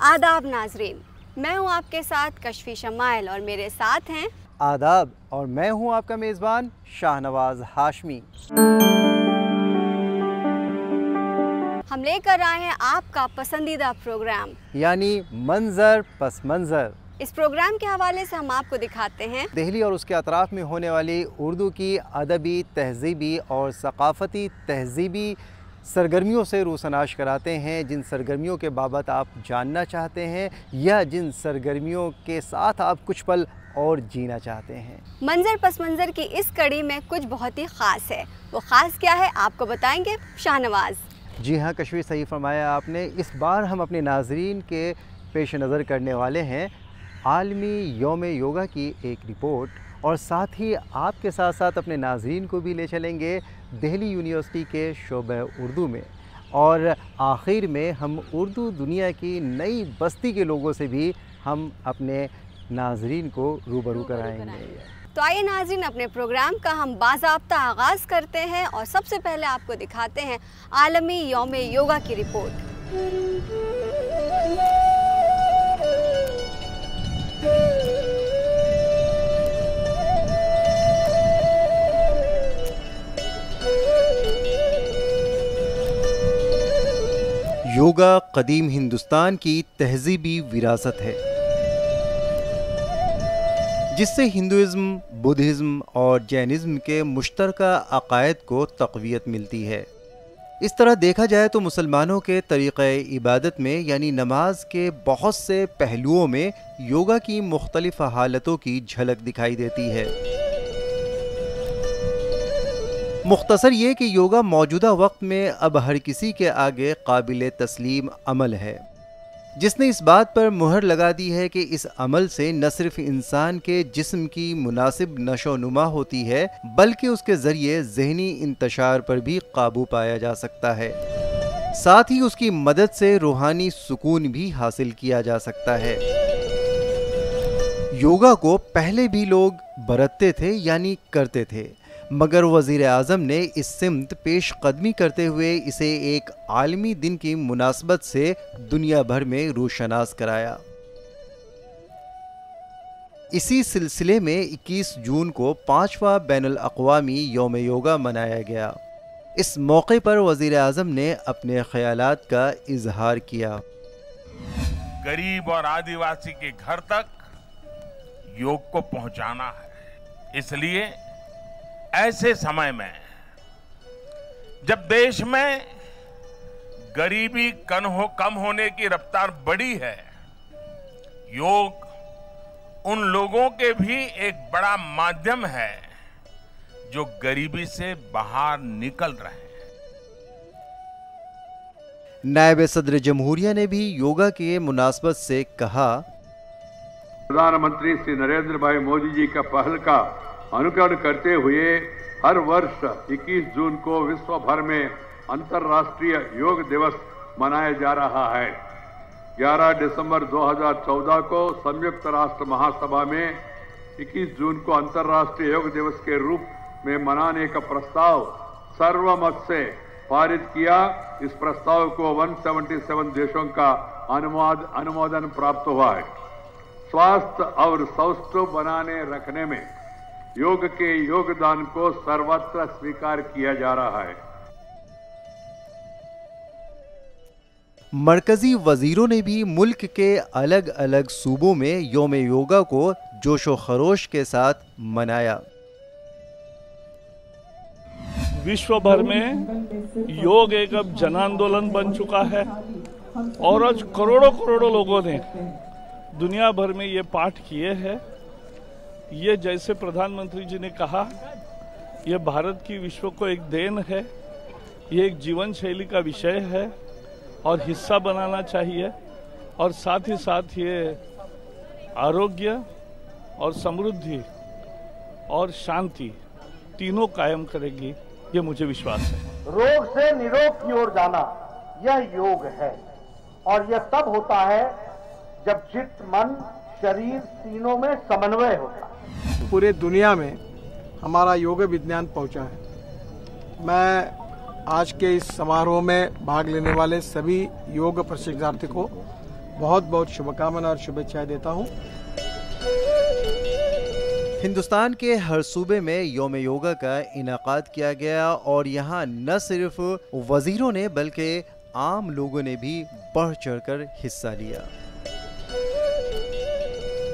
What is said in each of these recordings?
आदाब नाजरीन, मैं हूं आपके साथ कशफी शमाइल और मेरे साथ हैं आदाब और मैं हूं आपका मेज़बान शाहनवाज हाशमी। हम लेकर आए हैं आपका पसंदीदा प्रोग्राम यानी मंजर पस मंजर। इस प्रोग्राम के हवाले से हम आपको दिखाते हैं दिल्ली और उसके अतराफ़ में होने वाली उर्दू की अदबी, तहज़ीबी और सक़ाफ़ती तहज़ीबी सरगर्मियों से रूसनाश कराते हैं। जिन सरगर्मियों के बाबत आप जानना चाहते हैं या जिन सरगर्मियों के साथ आप कुछ पल और जीना चाहते हैं। मंजर पस मंजर की इस कड़ी में कुछ बहुत ही ख़ास है। वो ख़ास क्या है आपको बताएंगे शाहनवाज। जी हाँ कशफी, सही फरमाया आपने। इस बार हम अपने नाजरीन के पेश नज़र करने वाले हैं आलमी यौम योगा की एक रिपोर्ट, और साथ ही आपके साथ साथ अपने नाजरीन को भी ले चलेंगे दिल्ली यूनिवर्सिटी के शोबे उर्दू में, और आखिर में हम उर्दू दुनिया की नई बस्ती के लोगों से भी हम अपने नाजरीन को रूबरू कराएंगे। तो आइए नाज़रीन, अपने प्रोग्राम का हम बाज़ाब्ता आगाज़ करते हैं और सबसे पहले आपको दिखाते हैं आलमी यौम योगा की रिपोर्ट। योगा कदीम हिंदुस्तान की तहज़ीबी विरासत है जिससे हिंदुइज़्म, बुद्धिज़्म और जैनिज़्म के मुश्तरका अक़ायद को तक़वियत मिलती है। इस तरह देखा जाए तो मुसलमानों के तरीक़े इबादत में यानी नमाज के बहुत से पहलुओं में योगा की मुख्तलिफ़ हालतों की झलक दिखाई देती है। मुख्तसर ये कि योगा मौजूदा वक्त में अब हर किसी के आगे काबिल तस्लीम अमल है, जिसने इस बात पर मुहर लगा दी है कि इस अमल से न सिर्फ इंसान के जिस्म की मुनासिब नशोनुमा होती है बल्कि उसके ज़रिए ज़हनी इंतशार पर भी काबू पाया जा सकता है। साथ ही उसकी मदद से रूहानी सुकून भी हासिल किया जा सकता है। योगा को पहले भी लोग बरतते थे यानी करते थे, मगर वज़ीर आज़म ने इस सिमत पेश कदमी करते हुए इसे एक आलमी दिन की मुनासबत से दुनिया भर में रूशनास कराया। इसी सिलसिले में 21 जून को 5वां बैनुल अक़वामी यौम योगा मनाया गया। इस मौके पर वज़ीर आज़म ने अपने ख़यालात का इजहार किया। गरीब और आदिवासी के घर तक योग को पहुंचाना है, इसलिए ऐसे समय में जब देश में गरीबी कम होने की रफ्तार बढ़ी है, योग उन लोगों के भी एक बड़ा माध्यम है जो गरीबी से बाहर निकल रहे हैं। नायब सदर जमहूरिया ने भी योगा के मुनासबत से कहा, प्रधानमंत्री श्री नरेंद्र भाई मोदी जी का पहल का अनुकरण करते हुए हर वर्ष 21 जून को विश्व भर में अंतर्राष्ट्रीय योग दिवस मनाया जा रहा है। 11 दिसंबर 2014 को संयुक्त राष्ट्र महासभा में 21 जून को अंतर्राष्ट्रीय योग दिवस के रूप में मनाने का प्रस्ताव सर्वमत से पारित किया। इस प्रस्ताव को 177 देशों का अनुमोदन प्राप्त हुआ है। स्वास्थ्य और सौष्ठव बनाने रखने में योग के योगदान को सर्वत्र स्वीकार किया जा रहा है। मरकजी वजीरों ने भी मुल्क के अलग अलग सूबों में यौम योगा को जोशो खरोश के साथ मनाया। विश्व भर में योग एक अब जन आंदोलन बन चुका है और आज करोड़ों करोड़ों लोगों ने दुनिया भर में ये पाठ किए हैं। ये जैसे प्रधानमंत्री जी ने कहा, ये भारत की विश्व को एक देन है, ये एक जीवन शैली का विषय है और हिस्सा बनाना चाहिए, और साथ ही साथ ये आरोग्य और समृद्धि और शांति तीनों कायम करेगी, ये मुझे विश्वास है। रोग से निरोग की ओर जाना यह योग है, और यह तब होता है जब चित्त, मन, शरीर तीनों में समन्वय होता है। पूरे दुनिया में हमारा योग विज्ञान पहुंचा है। मैं आज के इस समारोह में भाग लेने वाले सभी योग प्रशिक्षणार्थी को बहुत बहुत शुभकामना और शुभेच्छाएं देता हूँ। हिंदुस्तान के हर सूबे में योम योगा का इनाकाद किया गया और यहाँ न सिर्फ वजीरों ने बल्कि आम लोगों ने भी बढ़ चढ़कर हिस्सा लिया।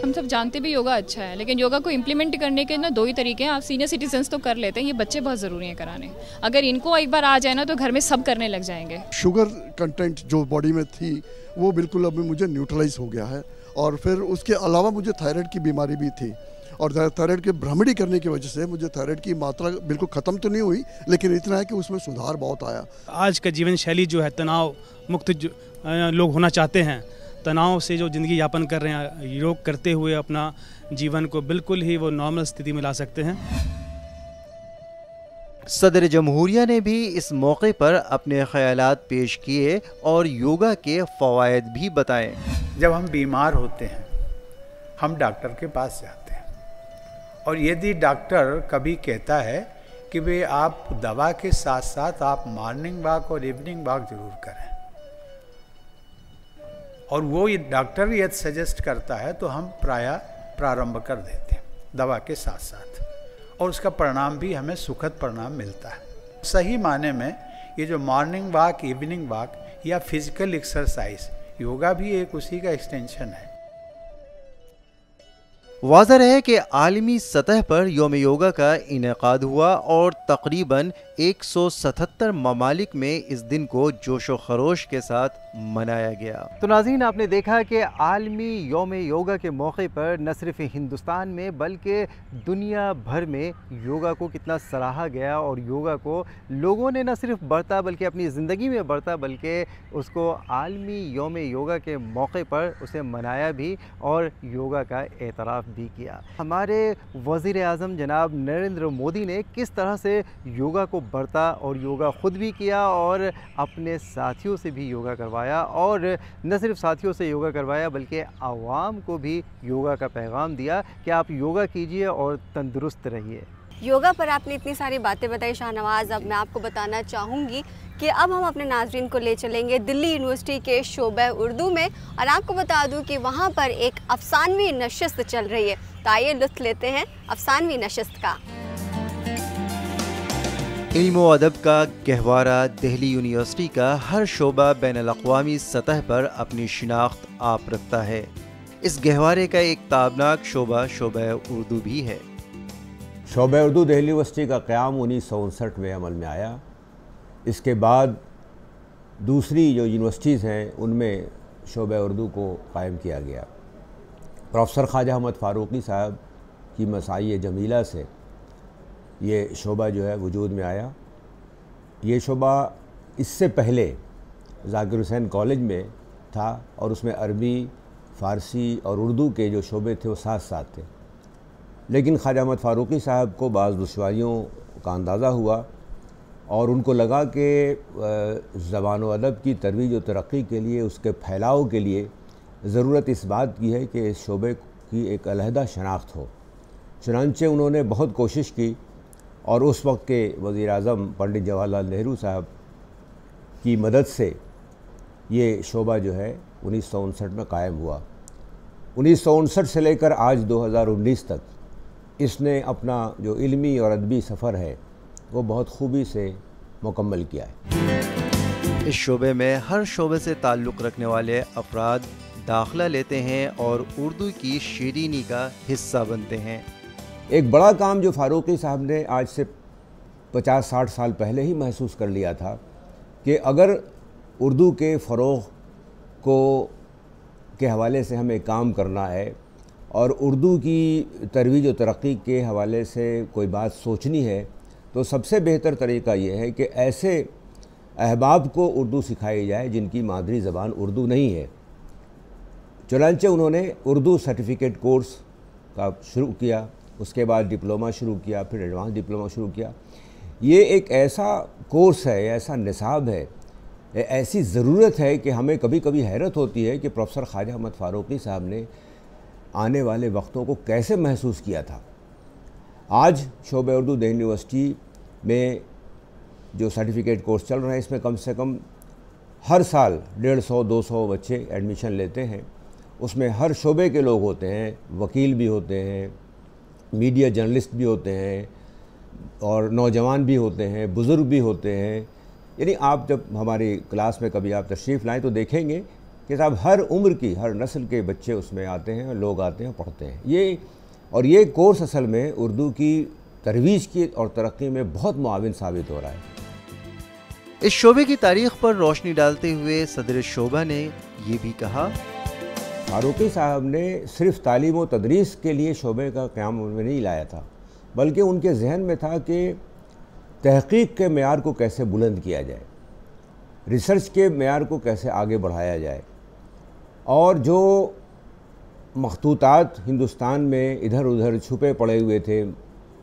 हम सब जानते भी योगा अच्छा है, लेकिन योगा को इम्प्लीमेंट करने के ना दो ही तरीके हैं। आप सीनियर सिटीजन्स तो कर लेते हैं, ये बच्चे बहुत ज़रूरी हैं कराने। अगर इनको एक बार आ जाए ना तो घर में सब करने लग जाएंगे। शुगर कंटेंट जो बॉडी में थी वो बिल्कुल अभी मुझे न्यूट्रलाइज हो गया है, और फिर उसके अलावा मुझे थायराइड की बीमारी भी थी, और थायराइड के भ्रमणी करने की वजह से मुझे थायराइड की मात्रा बिल्कुल ख़त्म तो नहीं हुई, लेकिन इतना है कि उसमें सुधार बहुत आया। आज का जीवन शैली जो है तनाव मुक्त लोग होना चाहते हैं, तनाव से जो ज़िंदगी यापन कर रहे हैं, योग करते हुए अपना जीवन को बिल्कुल ही वो नॉर्मल स्थिति में ला सकते हैं। सदर जमहूरिया ने भी इस मौके पर अपने ख्यालात पेश किए और योगा के फ़वाइद भी बताए। जब हम बीमार होते हैं हम डॉक्टर के पास जाते हैं, और यदि डॉक्टर कभी कहता है कि वे आप दवा के साथ साथ आप मॉर्निंग वॉक और इवनिंग वॉक जरूर करें, और वो डॉक्टर यदि सजेस्ट करता है तो हम प्रायः प्रारंभ कर देते हैं दवा के साथ साथ, और उसका परिणाम भी हमें सुखद परिणाम मिलता है। सही माने में ये जो मॉर्निंग वॉक, इवनिंग वॉक या फिजिकल एक्सरसाइज, योगा भी एक उसी का एक्सटेंशन है। वाज़ह है कि आलमी सतह पर योम योगा का इनेकाद हुआ और तकरीबन 177 ममालिक में इस दिन को जोश व खरोश के साथ मनाया गया। तो नाज़रीन, आपने देखा कि आलमी योम योगा के मौके पर न सिर्फ हिंदुस्तान में बल्कि दुनिया भर में योगा को कितना सराहा गया, और योगा को लोगों ने न सिर्फ बढ़ता बल्कि अपनी ज़िंदगी में बढ़ता, बल्कि उसको आलमी योम योगा के मौके पर उसे मनाया भी और योगा का एतराफ़ भी किया। हमारे वज़ीर आज़म जनाब नरेंद्र मोदी ने किस तरह से योगा को बढ़ता और योगा ख़ुद भी किया और अपने साथियों से भी योगा करवाया, और न सिर्फ साथियों से योगा करवाया बल्कि आवाम को भी योगा का पैगाम दिया कि आप योगा कीजिए और तंदुरुस्त रहिए। योगा पर आपने इतनी सारी बातें बताई शाहनवाज़, अब मैं आपको बताना चाहूँगी कि अब हम अपने नाज़रीन को ले चलेंगे दिल्ली यूनिवर्सिटी के शोबे उर्दू में, और आपको बता दूं कि वहाँ पर एक अफसानवी नशिस्त चल रही है। तो आइए लुत्फ़ लेते हैं अफसानवी नशिस्त का। इल्म व अदब का गहवारा दिल्ली यूनिवर्सिटी का हर शोबा बैनुल-अक़वामी सतह पर अपनी शिनाख्त आप रखता है। इस गहवारे का एक ताबनाक शोबा शोबा उर्दू भी है। शोबा उर्दू दिल्ली यूनिवर्सिटी का क़याम 1959 में अमल में आया। इसके बाद दूसरी जो यूनिवर्सिटीज़ हैं उनमें शोबा उर्दू को कायम किया गया। प्रोफेसर ख्वाजा अहमद फ़ारूक़ी साहब की मसाई जमीला से ये शोबा जो है वजूद में आया। ये शोबा इससे पहले ज़ाकिर हुसैन कॉलेज में था और उसमें अरबी, फ़ारसी और उर्दू के जो शोबे थे वो साथ साथ थे, लेकिन ख्वाजा अहमद फ़ारूक़ी साहब को बाज़ दुश्वारियों का अंदाज़ा हुआ और उनको लगा कि ज़बान व अदब की तरवीज व तरक्की के लिए, उसके फैलाव के लिए ज़रूरत इस बात की है कि इस शोबे की एक अलहदा शनाख्त हो। चुनांचे उन्होंने बहुत कोशिश की और उस वक्त के वज़ीर आज़म पंडित जवाहरलाल नेहरू साहब की मदद से ये शोबा जो है 1959 में कायम हुआ। 1959 से लेकर आज 2019 तक इसने अपना जो इल्मी और अदबी सफ़र है वो बहुत खूबी से मुकम्मल किया है। इस शोबे में हर शोबे से ताल्लुक़ रखने वाले अफराद दाखिला लेते हैं और उर्दू की शीरीनी का हिस्सा बनते हैं। एक बड़ा काम जो फ़ारूक़ी साहब ने आज से 50-60 साल पहले ही महसूस कर लिया था कि अगर उर्दू के फ़रोग़ को के हवाले से हमें काम करना है और उर्दू की तरवीज व तरक्की के हवाले से कोई बात सोचनी है, तो सबसे बेहतर तरीक़ा ये है कि ऐसे अहबाब को उर्दू सिखाई जाए जिनकी मादरी ज़बान उर्दू नहीं है। चुनांचे उन्होंने उर्दू सर्टिफिकेट कोर्स का शुरू किया, उसके बाद डिप्लोमा शुरू किया, फिर एडवांस डिप्लोमा शुरू किया। ये एक ऐसा कोर्स है, ऐसा निसाब है, ऐसी ज़रूरत है कि हमें कभी कभी हैरत होती है कि प्रोफेसर ख्वाजा अहमद फ़ारूक़ी साहब ने आने वाले वक्तों को कैसे महसूस किया था। आज शोबा उर्दू दिल्ली यूनिवर्सिटी में जो सर्टिफिकेट कोर्स चल रहा है इसमें कम से कम हर साल 150-200 बच्चे एडमिशन लेते हैं। उसमें हर शोबे के लोग होते हैं, वकील भी होते हैं, मीडिया जर्नलिस्ट भी होते हैं और नौजवान भी होते हैं, बुज़ुर्ग भी होते हैं। यानी आप जब हमारी क्लास में कभी आप तशरीफ़ लाएँ तो देखेंगे कि साहब हर उम्र की, हर नस्ल के बच्चे उसमें आते हैं, लोग आते हैं, पढ़ते हैं। ये कोर्स असल में उर्दू की तरवीज की और तरक्की में बहुत मुआविन साबित हो रहा है। इस शोबे की तारीख पर रोशनी डालते हुए सदर शोबा ने ये भी कहा, फारूकी साहब ने सिर्फ तालीम व तदरीस के लिए शोबे का क़याम में नहीं लाया था, बल्कि उनके जहन में था कि तहक़ीक़ के मेयार को कैसे बुलंद किया जाए, रिसर्च के मेयार को कैसे आगे बढ़ाया जाए, और जो मखतूतात हिंदुस्तान में इधर उधर छुपे पड़े हुए थे,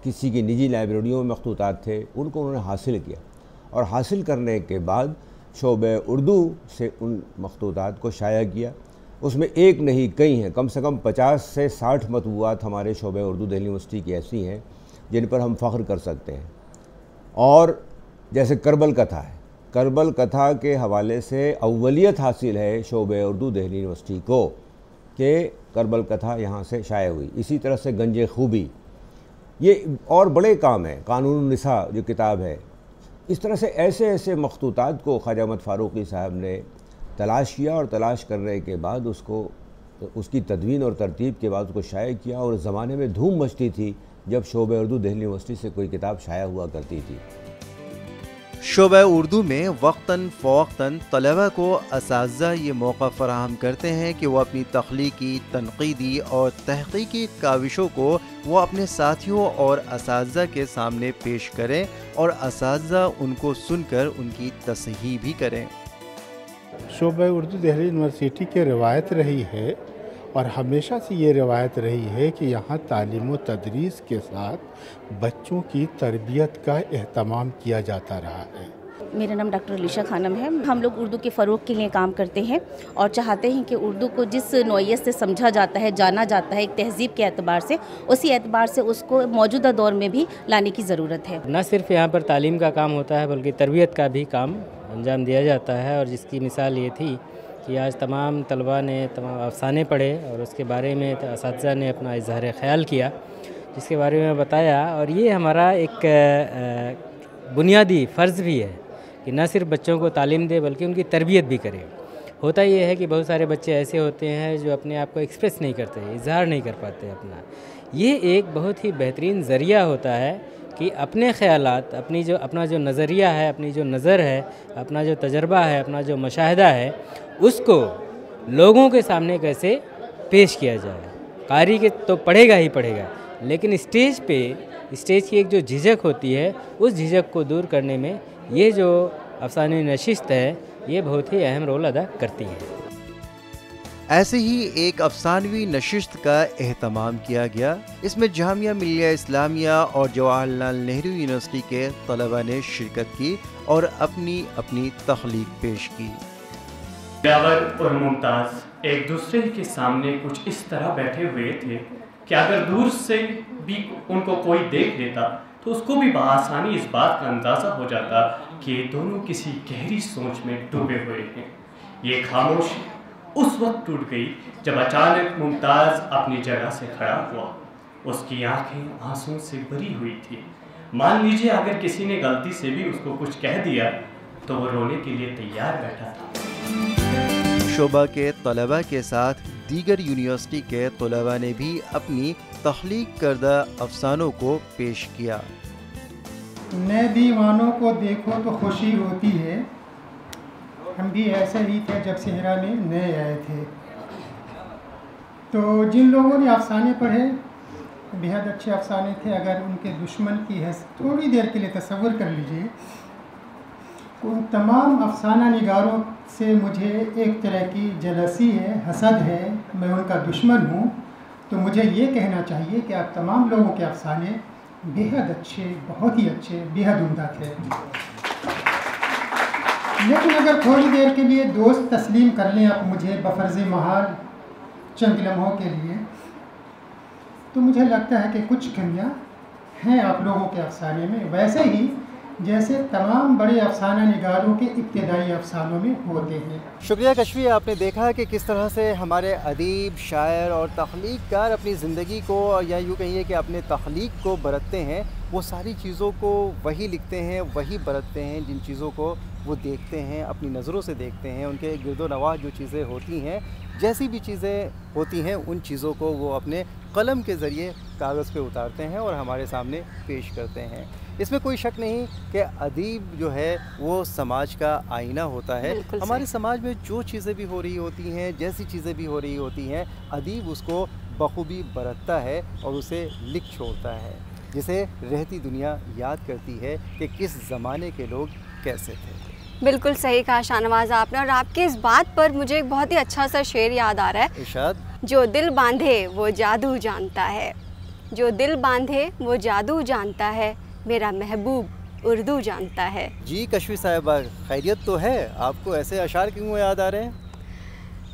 किसी की निजी लाइब्रेरियों में मखतूतात थे, उनको उन्होंने हासिल किया और हासिल करने के बाद शोबे उर्दू से उन मखतूतात को शाया किया। उसमें एक नहीं कई हैं, कम से कम 50 से 60 मतबूआत हमारे शोबे उर्दू दिल्ली यूनिवर्सिटी की ऐसी हैं जिन पर हम फ़ख्र कर सकते हैं। और जैसे करबल कथा है, करबल कथा के हवाले से अव्वलियत हासिल है शोबे उर्दू दिल्ली यूनिवर्सिटी को कि करबल कथा यहाँ से शाया हुई। इसी तरह से गंजे खूबी, ये और बड़े काम हैं, कानून निसा जो किताब है। इस तरह से ऐसे ऐसे मखतूतात को ख्वाजा अहमद फ़ारूक़ी साहब ने तलाश किया और तलाश करने के बाद उसकी तदवीन और तरतीब के बाद उसको शाया किया। और ज़माने में धूम मचती थी जब शोबे उर्दू दिल्ली यूनिवर्सिटी से कोई किताब शाया हुआ करती थी। शोबा उर्दू में वक्तन फ़वक्तन तलबा को असातिज़ा ये मौका फ़राहम करते हैं कि वो अपनी तख्लीकी, तनक़ीदी और तहक़ीक़ी काविशों को वो अपने साथियों और असातिज़ा के सामने पेश करें और असातिज़ा उनको सुनकर उनकी तस्हीह भी करें। शोबा उर्दू दिल्ली यूनिवर्सिटी की रवायत रही है और हमेशा से ये रवायत रही है कि यहाँ तालीम व तदरीस के साथ बच्चों की तरबियत का एहतमाम किया जाता रहा है। मेरा नाम डॉक्टर अलीशा खानम है। हम लोग उर्दू के फ़रोग़ के लिए काम करते हैं और चाहते हैं कि उर्दू को जिस नौइयत से समझा जाता है, जाना जाता है एक तहज़ीब के एतबार से, उसी एतबार से उसको मौजूदा दौर में भी लाने की ज़रूरत है। न सिर्फ यहाँ पर तालीम का काम होता है बल्कि तरबियत का भी काम अंजाम दिया जाता है। और जिसकी मिसाल ये थी कि आज तमाम तलबा ने तमाम अफसाने पढ़े और उसके बारे में असातिज़ा ने अपना इज़हार ख़याल किया, जिसके बारे में बताया। और ये हमारा एक बुनियादी फ़र्ज़ भी है कि न सिर्फ बच्चों को तालीम दे बल्कि उनकी तरबियत भी करे। होता ये है कि बहुत सारे बच्चे ऐसे होते हैं जो अपने आप को एक्सप्रेस नहीं करते, इज़हार नहीं कर पाते अपना। ये एक बहुत ही बेहतरीन ज़रिया होता है कि अपने ख़यालात, अपना जो नज़रिया है, अपनी जो नज़र है, अपना जो तजर्बा है, अपना जो मुशाहिदा है, उसको लोगों के सामने कैसे पेश किया जाए। कारी के तो पढ़ेगा ही पढ़ेगा, लेकिन स्टेज की एक जो झिझक होती है, उस झिझक को दूर करने में ये जो अफसाने नशिस्त है, ये बहुत ही अहम रोल अदा करती है। ऐसे ही एक अफसानवी नशिस्त का एहतमाम किया गया। इसमें जामिया मिलिया इस्लामिया और जवाहरलाल नेहरू यूनिवर्सिटी के तलबा ने शिरकत की और अपनी अपनी तख्लीक पेश की। जावर और मुमताज़ एक दूसरे के सामने कुछ इस तरह बैठे हुए थे कि अगर दूर से भी उनको कोई देख लेता तो उसको भी बआसानी इस बात का अंदाज़ा हो जाता कि ये दोनों किसी गहरी सोच में डूबे हुए हैं। ये खामोशी उस वक्त टूट गई जब अचानक मुमताज़ अपनी जगह से खड़ा हुआ। उसकी आंखें आंसू से भरी हुई थी। मान लीजिए अगर किसी ने गलती से भी उसको कुछ कह दिया तो वो रोने के लिए तैयार बैठा था। शोबा के तलबा के साथ दीगर यूनिवर्सिटी के तलबा ने भी अपनी तख्लीक करदा अफसानों को पेश किया। नए दीवानों को देखो तो खुशी होती है, हम भी ऐसे ही थे जब सेहरा में नए आए थे। तो जिन लोगों ने अफसाने पढ़े बेहद अच्छे अफसाने थे। अगर उनके दुश्मन की है थोड़ी देर के लिए तसव्वुर कर लीजिए, उन तमाम अफसाना निगारों से मुझे एक तरह की जलसी है, हसद है, मैं उनका दुश्मन हूँ। तो मुझे ये कहना चाहिए कि आप तमाम लोगों के अफसाने बेहद अच्छे, बहुत ही अच्छे, बेहद उम्दा थे। लेकिन अगर थोड़ी देर के लिए दोस्त तस्लीम कर लें आप मुझे बफर्ज़ महाल चंद लम्हों के लिए, तो मुझे लगता है कि कुछ कमियां हैं आप लोगों के अफसाने में। वैसे ही जैसे तमाम बड़े अफसाना निगारों के इब्तदाई अफसानों में होते हैं। शुक्रिया कशफी, आपने देखा कि किस तरह से हमारे अदीब, शायर और तख्लीक़कार अपनी ज़िंदगी को, या यूँ कहिए कि अपने तख्लीक़ को बरतते हैं। वो सारी चीज़ों को वही लिखते हैं, वही बरतते हैं जिन चीज़ों को वो देखते हैं, अपनी नज़रों से देखते हैं। उनके गिरदोनवाह जो चीज़ें होती हैं, जैसी भी चीज़ें होती हैं, उन चीज़ों को वो अपने कलम के ज़रिए कागज़ पे उतारते हैं और हमारे सामने पेश करते हैं। इसमें कोई शक नहीं कि अदीब जो है वो समाज का आईना होता है। हमारे समाज में जो चीज़ें भी हो रही होती हैं, जैसी चीज़ें भी हो रही होती हैं, अदीब उसको बखूबी बरतता है और उसे लिख छोड़ता है, जिसे रहती दुनिया याद करती है कि किस ज़माने के लोग कैसे थे। बिल्कुल सही कहा शाहनवाज़ आपने, और आपकी इस बात पर मुझे एक बहुत ही अच्छा सा शेर याद आ रहा है। इरशाद। जो दिल बांधे वो जादू जानता है, जो दिल बांधे वो जादू जानता है, मेरा महबूब उर्दू जानता है। जी कशफी साहिबा, खैरियत तो है? आपको ऐसे अशार क्यों याद आ रहे हैं?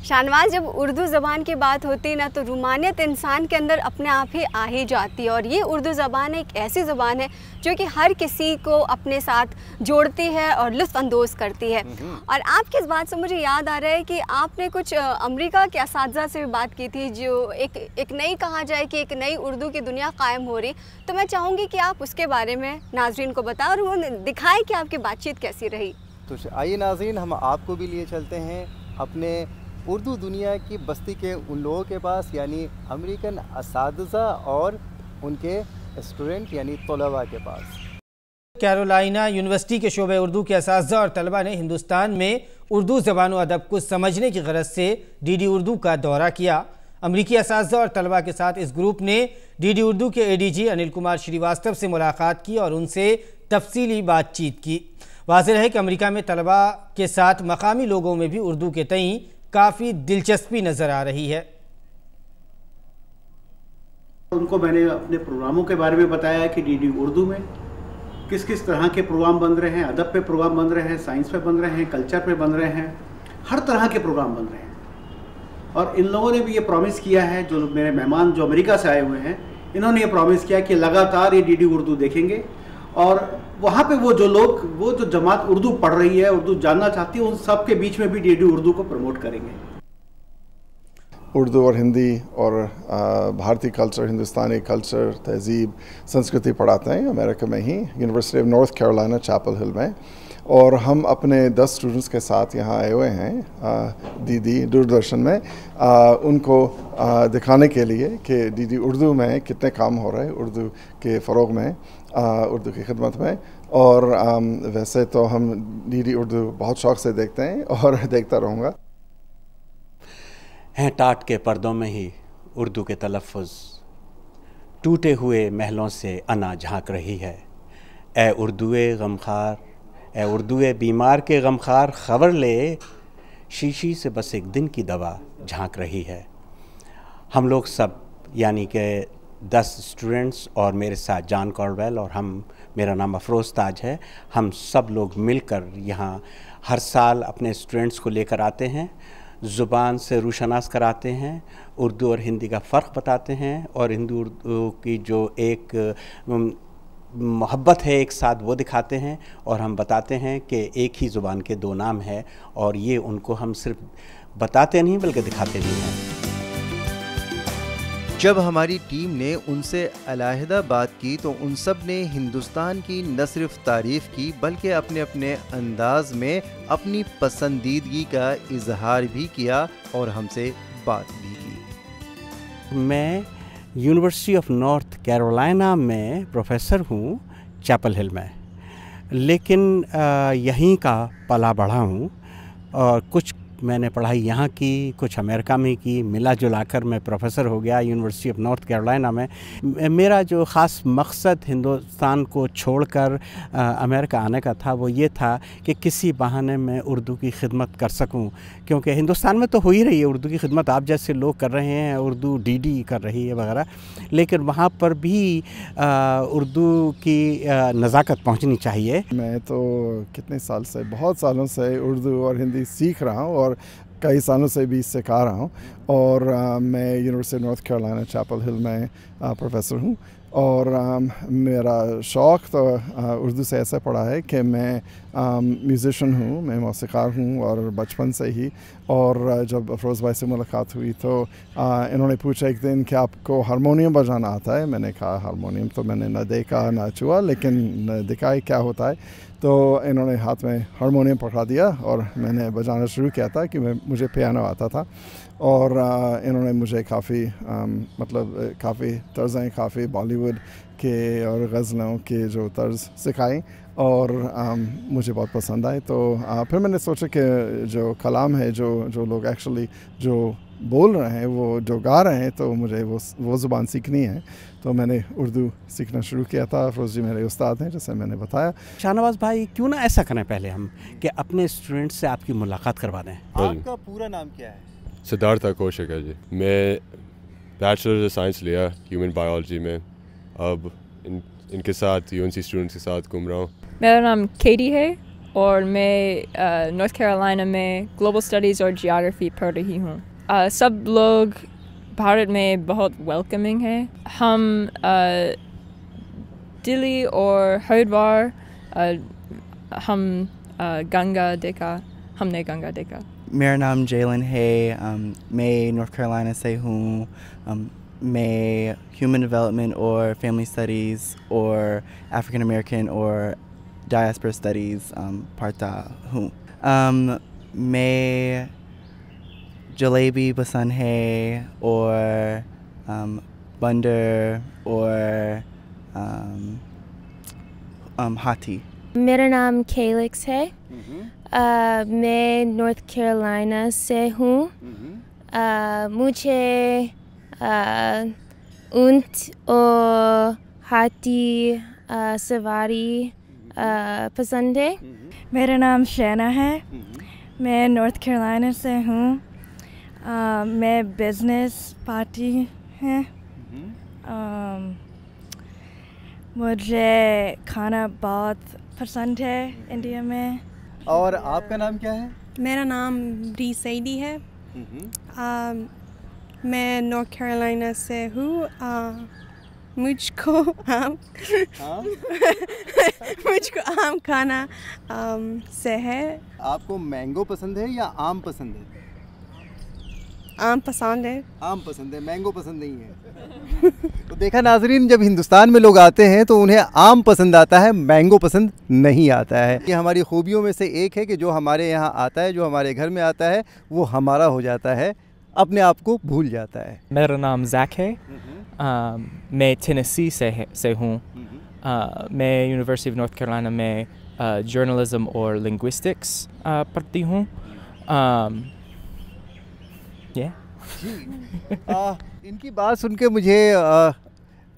शाहनवाज़, जब उर्दू ज़बान की बात होती है ना, तो रूमानियत इंसान के अंदर अपने आप ही आ ही जाती है। और ये उर्दू ज़बान एक ऐसी ज़बान है जो कि हर किसी को अपने साथ जोड़ती है और लुत्फ़अंदोज़ करती है। और आपकी इस बात से मुझे याद आ रहा है कि आपने कुछ अमेरिका के असातिज़ा से भी बात की थी, जो एक नई, कहा जाए कि एक नई उर्दू की दुनिया कायम हो रही। तो मैं चाहूँगी कि आप उसके बारे में नाज़रीन को बताएं और वो दिखाएँ कि आपकी बातचीत कैसी रही। तो आइए नाज़रीन, हम आपको भी लिए चलते हैं अपने उर्दू दुनिया की बस्ती के उन लोगों के पास, यानी अमेरिकन असातिज़ा और उनके स्टूडेंट यानी तलबा के पास। कैरोलिना यूनिवर्सिटी के शोबे उर्दू के असातिज़ा और तलबा ने हिंदुस्तान में उर्दू ज़बान व अदब को समझने की गरज से डीडी उर्दू का दौरा किया। अमरीकी असातिज़ा और तलबा के साथ इस ग्रुप ने डीडी उर्दू के एडीजी अनिल कुमार श्रीवास्तव से मुलाकात की और उनसे तफसीली बातचीत की। वाज़ेह है कि अमरीका में तलबा के साथ मकामी लोगों में भी उर्दू के तईं काफ़ी दिलचस्पी नज़र आ रही है। उनको मैंने अपने प्रोग्रामों के बारे में बताया कि डीडी उर्दू में किस किस तरह के प्रोग्राम बन रहे हैं, अदब पे प्रोग्राम बन रहे हैं, साइंस पे बन रहे हैं, कल्चर पे बन रहे हैं, हर तरह के प्रोग्राम बन रहे हैं। और इन लोगों ने भी ये प्रॉमिस किया है, जो मेरे मेहमान जो अमेरिका से आए हुए हैं, इन्होंने ये प्रॉमिस किया कि लगातार ये डीडी उर्दू देखेंगे और वहाँ पे वो जो जमात उर्दू पढ़ रही है, उर्दू जानना चाहती है, उन सब के बीच में भी डीडी उर्दू को प्रमोट करेंगे। उर्दू और हिंदी और भारतीय कल्चर, हिंदुस्तानी कल्चर, तहजीब, संस्कृति पढ़ाते हैं अमेरिका में ही, university of North Carolina Chapel Hill में। और हम अपने 10 स्टूडेंट्स के साथ यहाँ आए हुए हैं दीदी दूरदर्शन में, उनको दिखाने के लिए कि डीडी उर्दू में कितने काम हो रहे हैं उर्दू के फ़रोग में, उर्दू की खिदमत में। और वैसे तो हम डीडी उर्दू बहुत शौक़ से देखते हैं और देखता रहूँगा। हैं टाट के पर्दों में ही उर्दू के तलफ़्फ़ुज़, टूटे हुए महलों से अना झांक रही है। ए उर्दुए गमखार, ए उर्दुए बीमार के गमखार, ख़बर ले शीशी से बस एक दिन की दवा झांक रही है। हम लोग सब यानी कि 10 स्टूडेंट्स और मेरे साथ जॉन कॉर्डवेल और मेरा नाम अफरोज़ ताज है, हम सब लोग मिलकर यहाँ हर साल अपने स्टूडेंट्स को लेकर आते हैं, ज़ुबान से रूशनास कराते हैं, उर्दू और हिंदी का फ़र्क बताते हैं और हिंदू उर्दू की जो एक मोहब्बत है एक साथ वो दिखाते हैं। और हम बताते हैं कि एक ही ज़ुबान के 2 नाम है और ये उनको हम सिर्फ बताते नहीं बल्कि दिखाते भी हैं। जब हमारी टीम ने उनसे अलहदा बात की तो उन सब ने हिंदुस्तान की न सिर्फ तारीफ़ की बल्कि अपने अपने अंदाज में अपनी पसंदीदगी का इजहार भी किया और हमसे बात भी की। मैं यूनिवर्सिटी ऑफ नॉर्थ कैरोलिना में प्रोफेसर हूँ चैपल हिल में, लेकिन यहीं का पला बढ़ा हूँ और कुछ मैंने पढ़ाई यहाँ की, कुछ अमेरिका में की, मिला जुला कर मैं प्रोफेसर हो गया यूनिवर्सिटी ऑफ नॉर्थ कैरोलिना में। मेरा जो ख़ास मकसद हिंदुस्तान को छोड़कर अमेरिका आने का था वो ये था कि किसी बहाने में उर्दू की खिदमत कर सकूं, क्योंकि हिंदुस्तान में तो हो ही रही है उर्दू की खिदमत, आप जैसे लोग कर रहे हैं, उर्दू डीडी कर रही है वगैरह, लेकिन वहाँ पर भी उर्दू की नज़ाकत पहुँचनी चाहिए। मैं तो कितने साल से, बहुत सालों से उर्दू और हिंदी सीख रहा हूँ और कई सालों से भी सिखा रहा हूँ। और मैं University North Carolina Chapel Hill में प्रोफेसर हूँ और मेरा शौक़ तो उर्दू से ऐसा पड़ा है कि मैं म्यूज़िशन हूँ, मैं मौसीक़ार हूँ और बचपन से ही। और जब अफरोज़ भाई से मुलाकात हुई तो इन्होंने पूछा एक दिन कि आपको हारमोनियम बजाना आता है। मैंने कहा हारमोनियम तो मैंने न देखा ना छुआ, लेकिन दिखाई क्या होता है। तो इन्होंने हाथ में हारमोनियम पकड़ा दिया और मैंने बजाना शुरू किया था कि मुझे पियानो आता था। और इन्होंने मुझे काफ़ी काफ़ी तर्ज़ें, काफ़ी बॉलीवुड के और गज़लों के जो तर्ज़ सिखाई और मुझे बहुत पसंद आए। तो फिर मैंने सोचा कि जो कलाम है, जो लोग एक्चुअली जो बोल रहे हैं, वो जो गा रहे हैं, तो मुझे वो ज़ुबान सीखनी है। तो मैंने उर्दू सीखना शुरू किया था। अफरोज़ जी मेरे उस्ताद हैं, जैसे मैंने बताया। शाहनवाज़ भाई, क्यों ना ऐसा करें पहले हम कि अपने स्टूडेंट से आपकी मुलाकात करवा दें। आपका पूरा नाम क्या है? सिद्धार्थ कौशिक है जी। मैं बैचलर ऑफ साइंस लिया ह्यूमन बायोलॉजी में। अब इनके साथ यूएनसी स्टूडेंट्स के साथ घूम रहा हूँ। मेरा नाम केटी है और मैं नॉर्थ कैरोलिना में ग्लोबल स्टडीज़ और जियोग्राफी पढ़ रही हूँ। सब लोग भारत में बहुत वेलकमिंग है। हम दिल्ली और हरिद्वार हमने गंगा देखा। मेरा नाम जेलन है। मैं नॉर्थ कैरोलिना से हूँ। मैं ह्यूमन डेवलपमेंट और फैमिली स्टडीज़ और अफ्रीकन अमेरिकन और डायस्पोरा स्टडीज़ पढ़ता हूँ। मैं जलेबी पसंद है और बंदर और हाथी। मेरा नाम केलिक्स है। मैं नॉर्थ कैरोलिना से हूँ। मुझे ऊंट और हाथी सवारी पसंद है। मेरा नाम शैना है। मैं नॉर्थ कैरोलिना से हूँ। मैं बिजनेस पार्टी है। मुझे खाना बहुत पसंद है इंडिया में। और आपका नाम क्या है? मेरा नाम री सईदी है। मैं नॉर्थ कैरोलिना से हूँ। मुझको आम खाना से है। आपको मैंगो पसंद है या आम पसंद है? आम पसंद है। आम पसंद है, मैंगो पसंद नहीं है। तो देखा नाजरीन, जब हिंदुस्तान में लोग आते हैं तो उन्हें आम पसंद आता है, मैंगो पसंद नहीं आता है। ये हमारी खूबियों में से एक है कि जो हमारे यहाँ आता है, जो हमारे घर में आता है, वो हमारा हो जाता है, अपने आप को भूल जाता है। मेरा नाम जैक है। मैं टेनेसी से हूँ। मैं यूनिवर्सिटी ऑफ नॉर्थ कैरोलिना में जर्नलिज्म और लिंग्विस्टिक्स पढ़ती हूँ। इनकी बात सुन के मुझे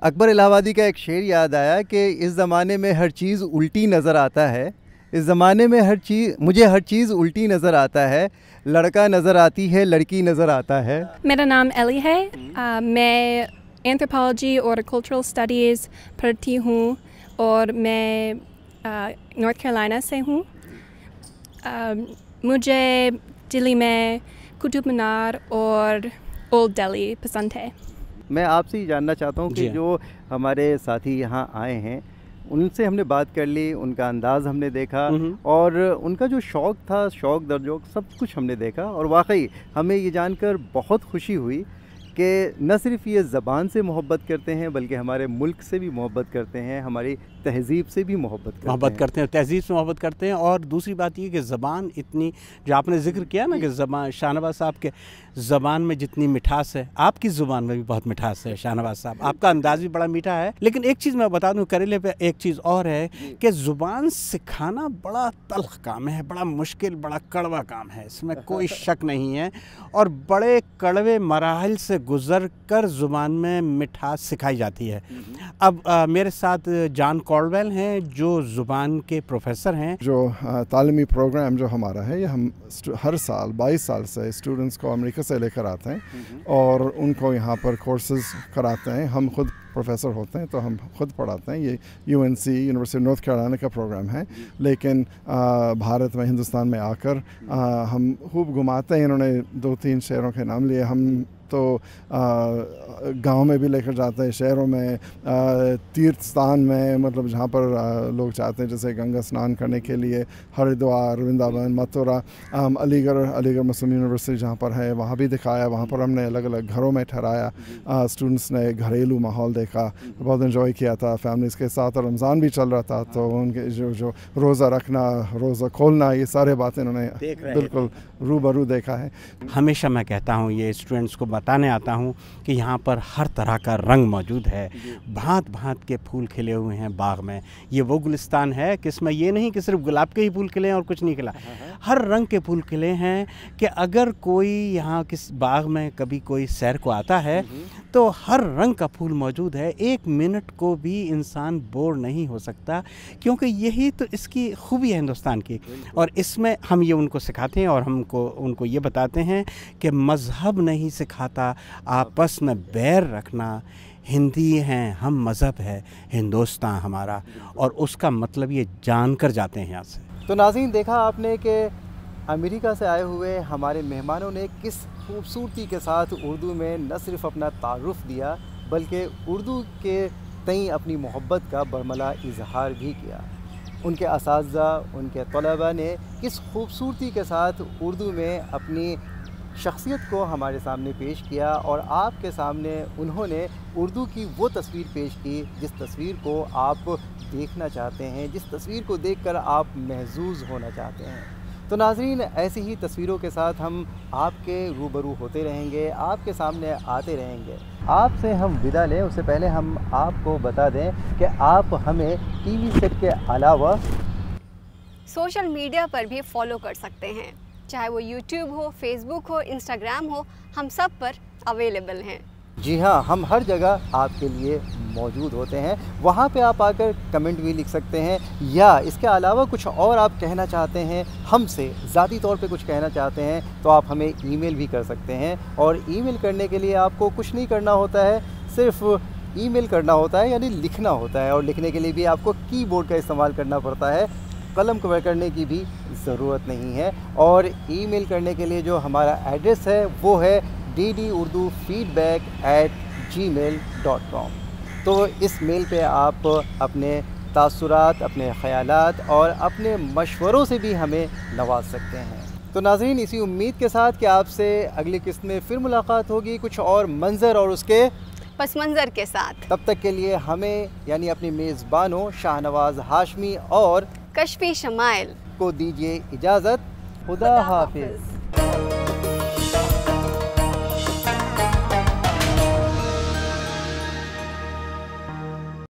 अकबर इलाहाबादी का एक शेर याद आया कि इस ज़माने में हर चीज़ उल्टी नज़र आता है। इस ज़माने में मुझे हर चीज़ उल्टी नज़र आता है। लड़का नज़र आती है, लड़की नज़र आता है। मेरा नाम एली है। मैं एंथ्रोपोलॉजी और कल्चरल स्टडीज़ पढ़ती हूँ और मैं नॉर्थ कैरोलिना से हूँ। मुझे दिल्ली में कुतुब मीनार और ओल्ड दिल्ली पसंद है। मैं आपसे ही जानना चाहता हूँ कि जो हमारे साथी यहाँ आए हैं, उनसे हमने बात कर ली, उनका अंदाज़ हमने देखा और उनका जो शौक़ था, शौक़ दर्जोक सब कुछ हमने देखा। और वाकई हमें ये जानकर बहुत खुशी हुई कि न सिर्फ ये ज़बान से मोहब्बत करते हैं, बल्कि हमारे मुल्क से भी मोहब्बत करते हैं, हमारी तहज़ीब से भी मोहब्बत करते हैं, तहज़ीब से मोहब्बत करते हैं। और दूसरी बात ये कि ज़बान इतनी, जो आपने जिक्र किया ना कि ज़बान, शाहनवाज़ साहब के ज़बान में जितनी मिठास है, आपकी ज़ुबान में भी बहुत मिठास है शाहनवाज़ साहब। आपका अंदाज़ भी बड़ा मीठा है। लेकिन एक चीज़ मैं बता दूँ, करेले पे एक चीज़ और है कि ज़ुबान सिखाना बड़ा तल्ख़ काम है, बड़ा मुश्किल, बड़ा कड़वा काम है, इसमें कोई शक नहीं है। और बड़े कड़वे मराहल से गुज़र कर ज़ुबान में मिठास सिखाई जाती है। अब मेरे साथ जॉन कॉल्डवेल हैं, जो ज़ुबान के प्रोफेसर हैं। जो तालीमी प्रोग्राम जो हमारा है, ये हम हर साल 22 साल से स्टूडेंट्स को अमेरिका से लेकर आते हैं और उनको यहाँ पर कोर्सेज कराते हैं। हम खुद प्रोफेसर होते हैं तो हम खुद पढ़ाते हैं। ये UNC, university of North Carolina का प्रोग्राम है, लेकिन भारत में, हिंदुस्तान में आकर हम खूब घुमाते हैं। इन्होंने 2-3 शहरों के नाम लिए। हम तो गांव में भी लेकर जाते हैं, शहरों में, तीर्थ स्थान में, मतलब जहाँ पर लोग चाहते हैं, जैसे गंगा स्नान करने के लिए हरिद्वार, वृंदावन, मथुरा, अलीगढ़ मुस्लिम यूनिवर्सिटी जहाँ पर है वहाँ भी दिखाया। वहाँ पर हमने अलग अलग घरों में ठहराया, स्टूडेंट्स ने घरेलू माहौल देखा, बहुत इन्जॉय किया था फैमिलीज़ के साथ। और रमज़ान भी चल रहा था तो उनके जो रोज़ा रखना, रोज़ा खोलना, ये सारे बातें उन्होंने बिल्कुल रूबरू देखा है। हमेशा मैं कहता हूँ, ये स्टूडेंट्स को बताने आता हूँ कि यहाँ पर हर तरह का रंग मौजूद है, भांत भांत के फूल खिले हुए हैं बाग में। ये वो गुलिस्तान है कि इसमें ये नहीं कि सिर्फ गुलाब के ही फूल खिले हैं और कुछ नहीं खिला, हर रंग के फूल खिले हैं कि अगर कोई यहाँ किस बाग में कभी कोई सैर को आता है तो हर रंग का फूल मौजूद है। एक मिनट को भी इंसान बोर नहीं हो सकता, क्योंकि यही तो इसकी खूबी है हिंदुस्तान की। और इसमें हम ये उनको सिखाते हैं और उनको ये बताते हैं कि मज़हब नहीं सिखाता आपस में बैर रखना। हिंदी हैं हम, मज़हब है हिंदुस्तान हमारा, और उसका मतलब ये जान कर जाते हैं यहाँ से। तो नाज़रीन, देखा आपने कि अमेरिका से आए हुए हमारे मेहमानों ने किस खूबसूरती के साथ उर्दू में न सिर्फ़ अपना तारुफ़ दिया बल्कि उर्दू के तई अपनी मोहब्बत का बरमला इजहार भी किया। उनके असातिज़ा, उनके तलबा ने किस खूबसूरती के साथ उर्दू में अपनी शख्सियत को हमारे सामने पेश किया और आपके सामने उन्होंने उर्दू की वो तस्वीर पेश की जिस तस्वीर को आप देखना चाहते हैं, जिस तस्वीर को देखकर आप महजूज़ होना चाहते हैं। तो नाज़रीन, ऐसी ही तस्वीरों के साथ हम आपके रूबरू होते रहेंगे, आपके सामने आते रहेंगे। आपसे हम विदा लें उससे पहले हम आपको बता दें कि आप हमें टीवी सेट के अलावा सोशल मीडिया पर भी फॉलो कर सकते हैं, चाहे वो यूट्यूब हो, फेसबुक हो, इंस्टाग्राम हो, हम सब पर अवेलेबल हैं। जी हाँ, हम हर जगह आपके लिए मौजूद होते हैं। वहाँ पे आप आकर कमेंट भी लिख सकते हैं, या इसके अलावा कुछ और आप कहना चाहते हैं, हमसे ज़ाती तौर पे कुछ कहना चाहते हैं, तो आप हमें ईमेल भी कर सकते हैं। और ईमेल करने के लिए आपको कुछ नहीं करना होता है, सिर्फ ईमेल करना होता है, यानी लिखना होता है। और लिखने के लिए भी आपको कीबोर्ड का इस्तेमाल करना पड़ता है, कलम करने की भी ज़रूरत नहीं है। और ईमेल करने के लिए जो हमारा एड्रेस है वो है ddurdufeedback@gmail.com। तो इस मेल पे आप अपने तासुरात, अपने ख़यालात और अपने मशवरों से भी हमें नवाज सकते हैं। तो नाज़रीन, इसी उम्मीद के साथ कि आपसे अगली किस्त में फिर मुलाकात होगी कुछ और मंज़र और उसके पस मंज़र के साथ। तब तक के लिए हमें यानी अपनी मेज़बानों शाहनवाज हाशमी और कशफी शमाइल को दीजिए इजाज़त। खुदा हाफिज़।